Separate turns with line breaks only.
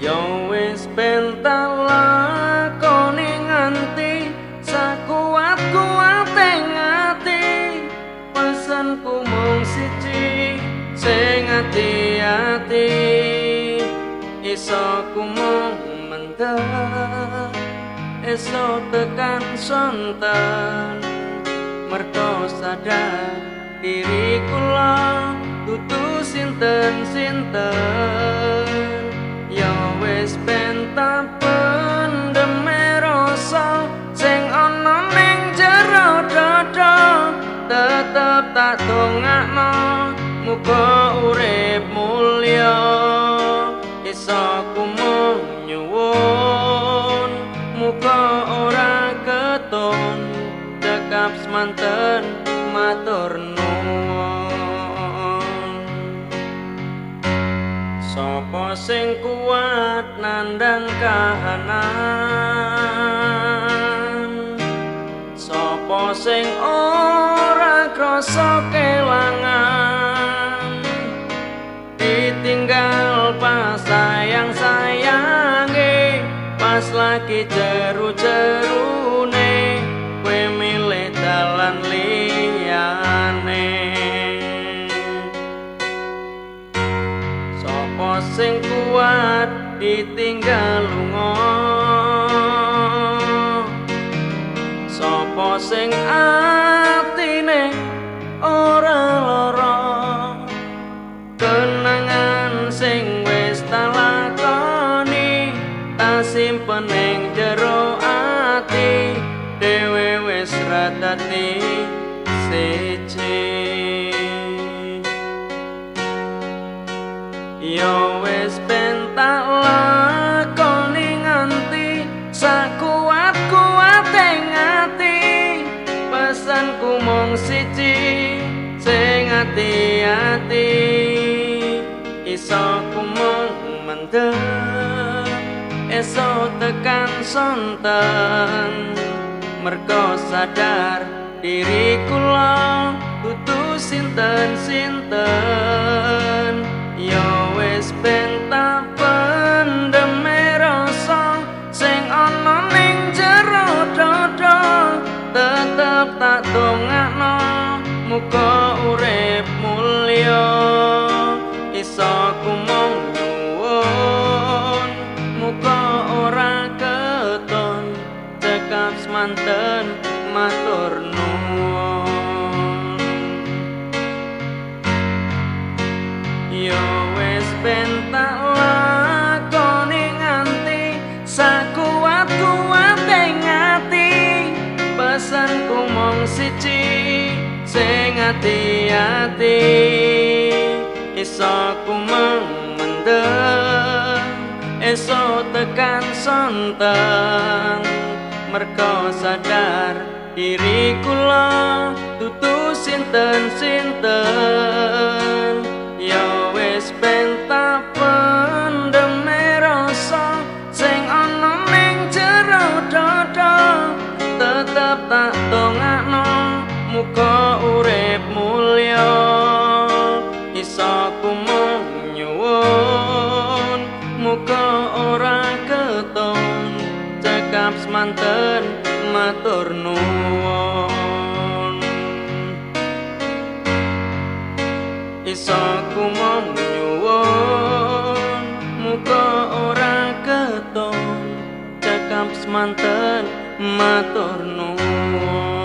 Yo wis ben tak lakoni nganti sakuat-kuate ngati. Pesanku mung siji sing ati-ati, iso ku mung mendem esok tekan sonten. Merko sadar diri kula dudu sinten-sinten. Ya wis ben tak pendem rasa sing ana ning jero dada. Tetep tak dongakno muga urip mulya, iso ku mung nyuwun muga ora keton cekap semanten matur nuwun. Sapa sing kuat nandang kahanan, sapa sing ora krasa kelangan, ditinggal pas sayang-sayange, pas lagi jeru-jerune kowe milih dalan liyane. Sapa sing kuat ditinggal lunga, sapa sing atine ora lara, kenangan sing wis tak lakoni tak simpen ning jero ati, dhewe wis ra dadi siji. Yo wis ben tak lakoni nganti sakuat-kuate ngati. Pesanku mung siji sing ati-ati, iso ku mung mendem esok tekan sonten. Merko sadar diri kula dudu sinten-sinten. Ya wis ben tak pendem rasa sing ana ning jero dada. Tetep tak dongakno muga urip mulya, iso ku mung nyuwun muga ora keton cekap semanten matur nuwun. Yo wis ben tak lakoni nganti sakuat-kuate ngati. Pesanku mung siji sing ati-ati, iso ku mung mendem esok tekan sonten. Merko sadar diri kula dudu sinten-sinten. Ya wis ben tak pendem rasa sing ana ning jero dada. Tetep tak dongakno muga urip mulya, iso ku mung nyuwun muga ora keton cekap semanten matur nuwun. Iso ku mung nyuwun muga ora keton cekap semanten matur nuwun.